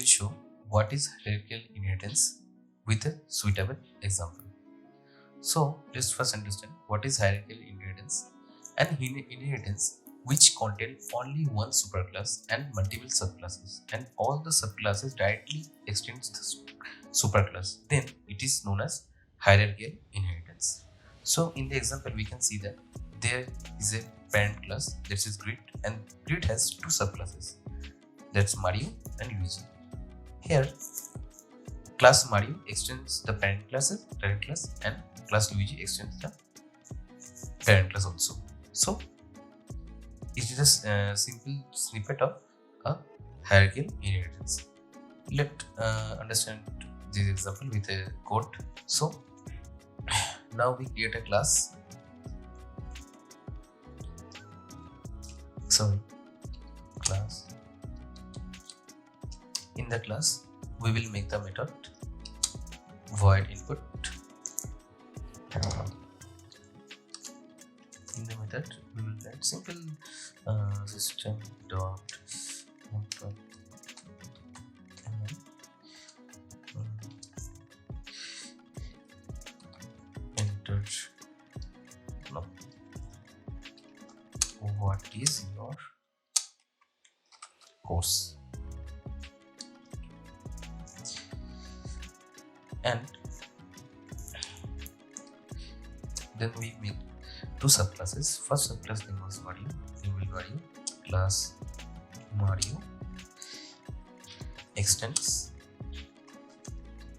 will show what is hierarchical inheritance with a suitable example. So let's first understand what is hierarchical inheritance. An inheritance which contain only one superclass and multiple subclasses, and all the subclasses directly extends the superclass, then it is known as hierarchical inheritance. So in the example we can see that there is a parent class, that is grid, and grid has two subclasses, that's Mario and Luigi. Here class Mario extends the parent class, and class Luigi extends the parent class also. So it is a simple snippet of a hierarchical inheritance. Let's understand this example with a code. So now we create a class. Class. In the class, we will make the method void input. In the method, we will write simple system dot enter. No. What is your course? And then we make two subclasses. First subclass name was Mario. Name will Mario. Class Mario extends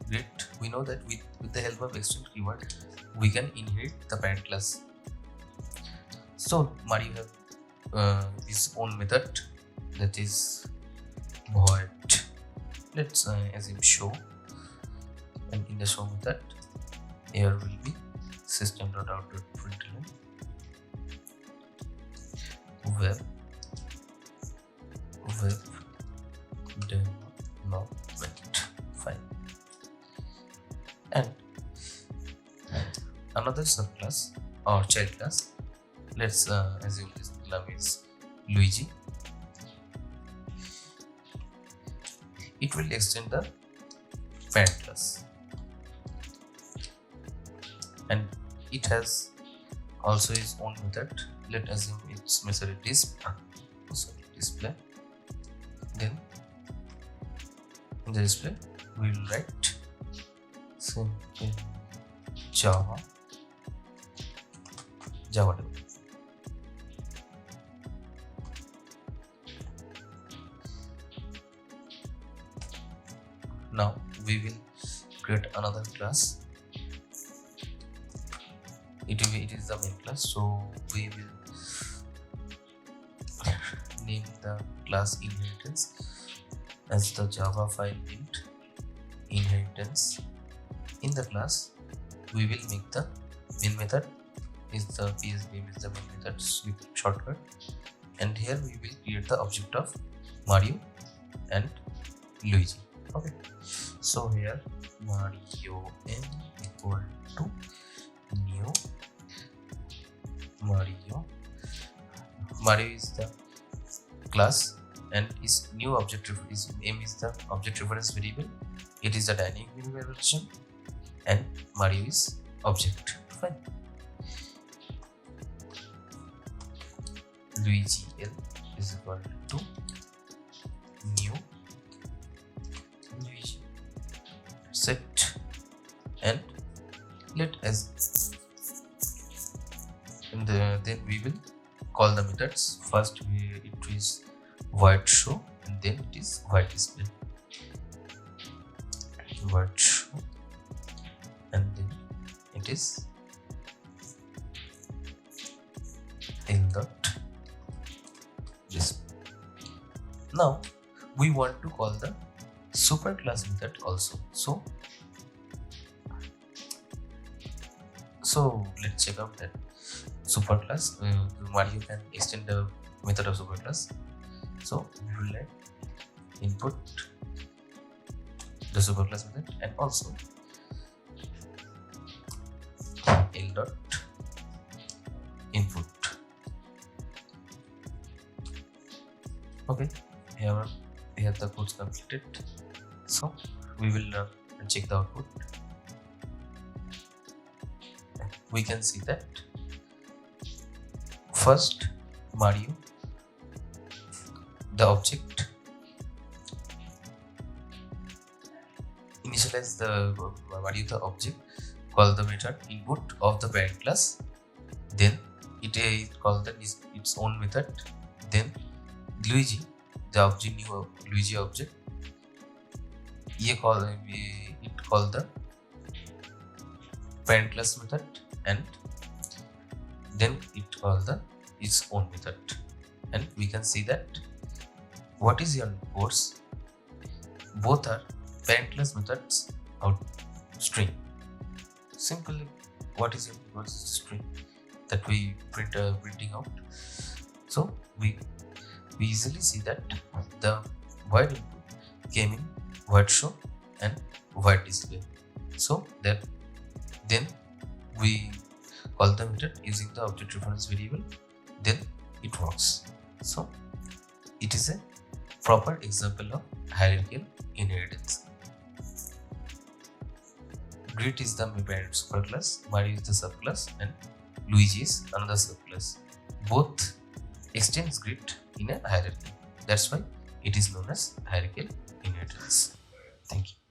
grid. We know that with the help of extend keyword, we can inherit the parent class. So Mario have his own method, that is void. Let's assume show, and in the show method here will be system.out.println web development file, and another subclass or child class. Let's assume this name is Luigi. It will extend the parent class, and it has also its own method. Let's assume its method is display. Then in the display we will write simple Java development. Now we will create another class. It is the main class, so we will name the class inheritance as the Java file named inheritance. In the class we will make the main method is the PSB is the main method with shortcut, and here we will create the object of Mario and Luigi. Okay, so here Mario n equal to new Mario. Mario is the class, and its new object is m is the object reference variable. It is the dynamic variable, and Mario is object. Fine. Luigi L is equal to new Luigi. Set, and let as then we will call the methods. First it is void show, and then it is void display. Void show, and then it is in the display. Now we want to call the superclass method also. So let's check out that superclass. Mario can extend the method of superclass. So we will let input the superclass method, and also l dot input. Okay, here the code's completed. So we will check the output. We can see that first Mario, the object, initialize the Mario the object, call the method input of the parent class, then it call the its own method, then Luigi, the object, new Luigi object, it call the parent class method, and then it call the its own method. And we can see that what is your course, both are parent class methods out string. Simply, what is your course string that we printing out. So we easily see that the void input came in void show and void display. So that then we call the method using the object reference variable, then it works. So it is a proper example of hierarchical inheritance. Grid is the parent superclass, Mario is the subclass, and Luigi is another subclass. Both extends grid in a hierarchy. That's why it is known as hierarchical inheritance. Thank you.